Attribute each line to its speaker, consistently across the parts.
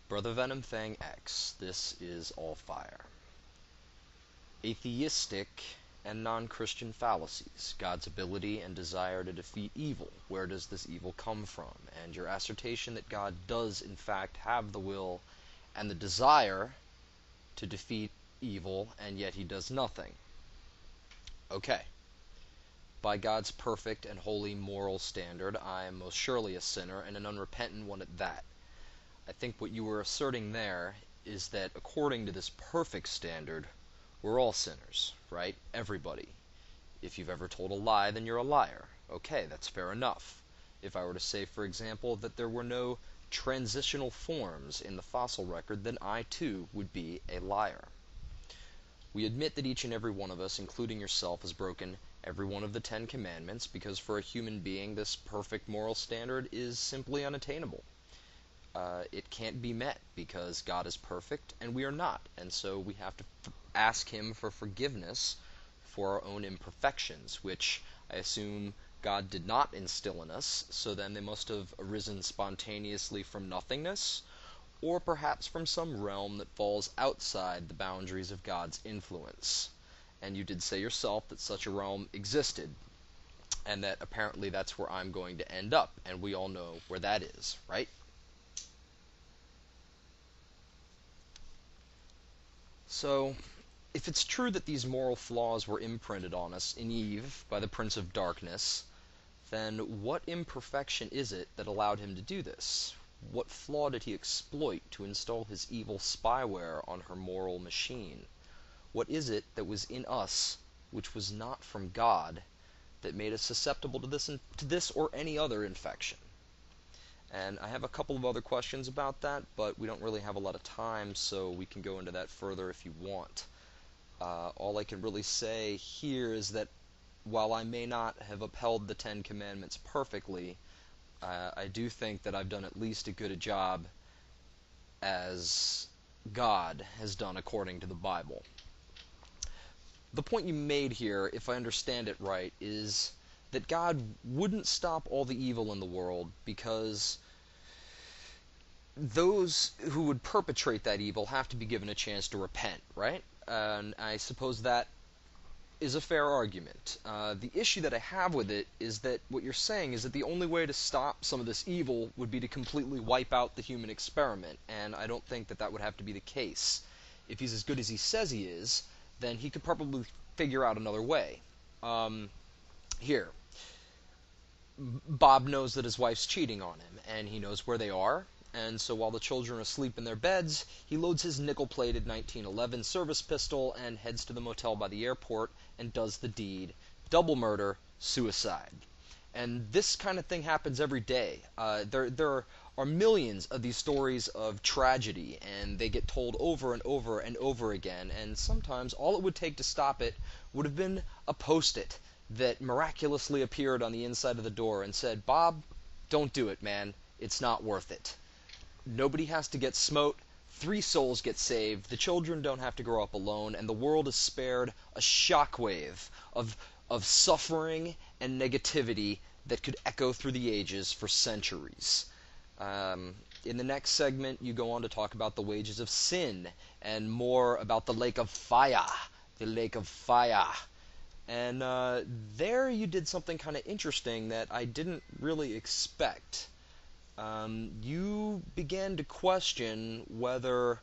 Speaker 1: Brother Venom Thing X, this is Allfyre. Atheistic and non-Christian fallacies, God's ability and desire to defeat evil. Where does this evil come from? And your assertion that God does in fact have the will and the desire to defeat evil, and yet he does nothing. Okay. By God's perfect and holy moral standard, I am most surely a sinner, and an unrepentant one at that. I think what you were asserting there is that according to this perfect standard, we're all sinners, right? Everybody. If you've ever told a lie, then you're a liar. Okay, that's fair enough. If I were to say, for example, that there were no transitional forms in the fossil record, then I too would be a liar. We admit that each and every one of us, including yourself, has broken every one of the 10 Commandments, because for a human being this perfect moral standard is simply unattainable. It can't be met because God is perfect and we are not, and so we have to ask him for forgiveness for our own imperfections, which I assume God did not instill in us, so then they must have arisen spontaneously from nothingness, or perhaps from some realm that falls outside the boundaries of God's influence. And you did say yourself that such a realm existed, and that apparently that's where I'm going to end up, and we all know where that is, right? So, if it's true that these moral flaws were imprinted on us in Eve by the Prince of Darkness, then what imperfection is it that allowed him to do this? What flaw did he exploit to install his evil spyware on her moral machine? What is it that was in us which was not from God that made us susceptible to this or any other infection? And I have a couple of other questions about that, but we don't really have a lot of time, so we can go into that further if you want. All I can really say here is that while I may not have upheld the 10 Commandments perfectly, I do think that I've done at least as good a job as God has done according to the Bible. The point you made here, if I understand it right, is that God wouldn't stop all the evil in the world because those who would perpetrate that evil have to be given a chance to repent, right? And I suppose that is a fair argument. The issue that I have with it is that what you're saying is that the only way to stop some of this evil would be to completely wipe out the human experiment, and I don't think that that would have to be the case. If he's as good as he says he is, then he could probably figure out another way. Here, Bob knows that his wife's cheating on him, and he knows where they are, and so while the children are asleep in their beds, he loads his nickel-plated 1911 service pistol and heads to the motel by the airport and does the deed. Double murder, suicide. And this kind of thing happens every day. There are millions of these stories of tragedy, and they get told over and over and over again, and sometimes all it would take to stop it would have been a post-it that miraculously appeared on the inside of the door and said, "Bob, don't do it, man. It's not worth it." Nobody has to get smote, 3 souls get saved, the children don't have to grow up alone, and the world is spared a shockwave of suffering and negativity that could echo through the ages for centuries. In the next segment, you go on to talk about the wages of sin, and more about the lake of fire. The lake of fire. And there you did something kind of interesting that I didn't really expect. You began to question whether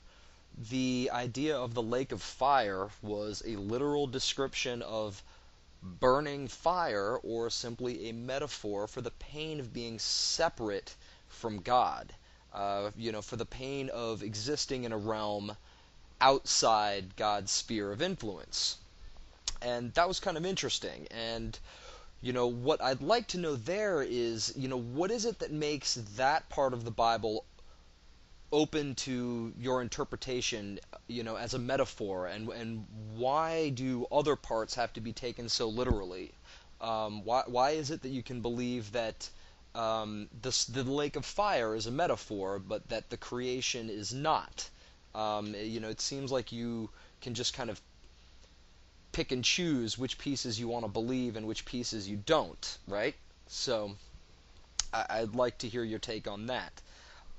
Speaker 1: the idea of the lake of fire was a literal description of burning fire or simply a metaphor for the pain of being separate from God. For the pain of existing in a realm outside God's sphere of influence. And that was kind of interesting. And what I'd like to know there is, what is it that makes that part of the Bible open to your interpretation, as a metaphor, and why do other parts have to be taken so literally? Why is it that you can believe that the lake of fire is a metaphor, but that the creation is not? It seems like you can just kind of pick and choose which pieces you want to believe and which pieces you don't, right? So I'd like to hear your take on that.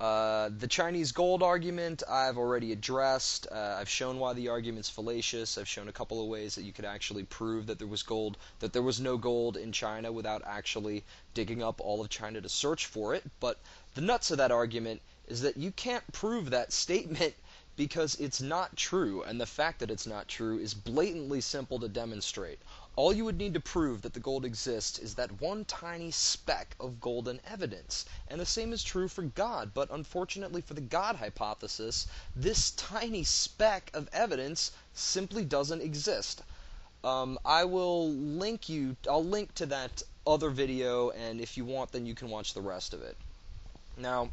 Speaker 1: The Chinese gold argument I've already addressed. I've shown why the argument's fallacious. I've shown a couple of ways that you could actually prove that there was gold, that there was no gold in China without actually digging up all of China to search for it. But the nuts of that argument is that you can't prove that statement because it's not true, and the fact that it's not true is blatantly simple to demonstrate. All you would need to prove that the gold exists is that one tiny speck of golden evidence. And the same is true for God, but unfortunately for the God hypothesis, this tiny speck of evidence simply doesn't exist. I'll link to that other video, and if you want, then you can watch the rest of it. Now,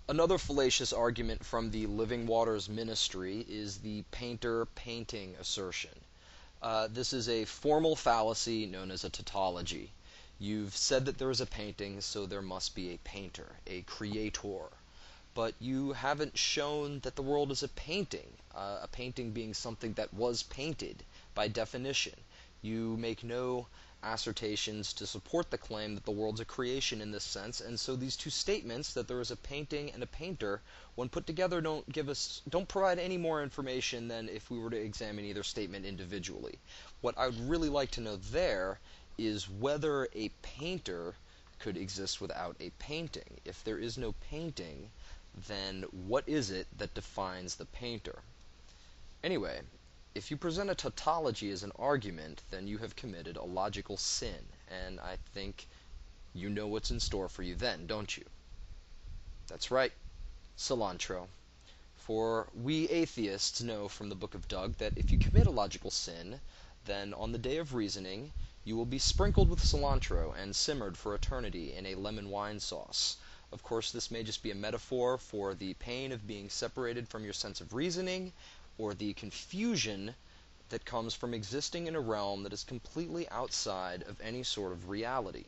Speaker 1: another fallacious argument from the Living Waters ministry is the painter-painting assertion. This is a formal fallacy known as a tautology. You've said that there is a painting, so there must be a painter, a creator. But you haven't shown that the world is a painting being something that was painted by definition. You make no assertions to support the claim that the world's a creation in this sense, and so these two statements, that there is a painting and a painter, when put together don't provide any more information than if we were to examine either statement individually. What I would really like to know there is whether a painter could exist without a painting. If there is no painting, then what is it that defines the painter? Anyway, if you present a tautology as an argument, then you have committed a logical sin, and I think you know what's in store for you then, don't you? That's right, cilantro. For we atheists know from the Book of Doug that if you commit a logical sin, then on the day of reasoning, you will be sprinkled with cilantro and simmered for eternity in a lemon wine sauce. Of course, this may just be a metaphor for the pain of being separated from your sense of reasoning, or the confusion that comes from existing in a realm that is completely outside of any sort of reality.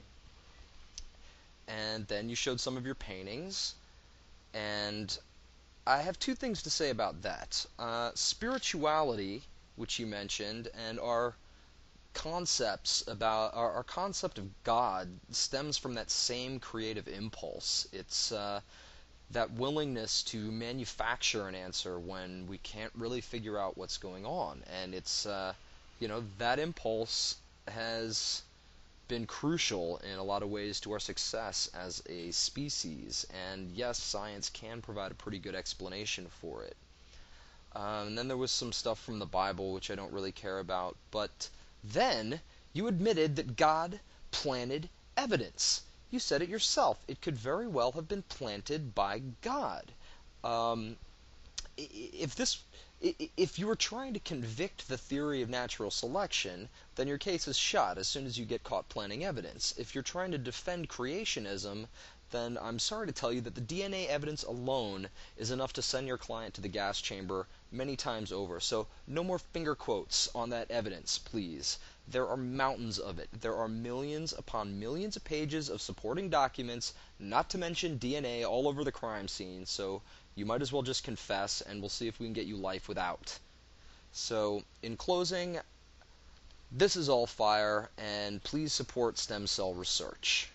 Speaker 1: And then you showed some of your paintings, and I have two things to say about that. Spirituality, which you mentioned, and our concept of God stems from that same creative impulse. It's that willingness to manufacture an answer when we can't really figure out what's going on. And it's, that impulse has been crucial in a lot of ways to our success as a species. And yes, science can provide a pretty good explanation for it. And then there was some stuff from the Bible which I don't really care about. But then you admitted that God planted evidence. You said it yourself. It could very well have been planted by God. If you were trying to convict the theory of natural selection, then your case is shot as soon as you get caught planting evidence. If you're trying to defend creationism, then I'm sorry to tell you that the DNA evidence alone is enough to send your client to the gas chamber many times over. So no more finger quotes on that evidence, please. There are mountains of it. There are millions upon millions of pages of supporting documents, not to mention DNA all over the crime scene, so you might as well just confess, and we'll see if we can get you life without. So, in closing, this is Allfyre, and please support stem cell research.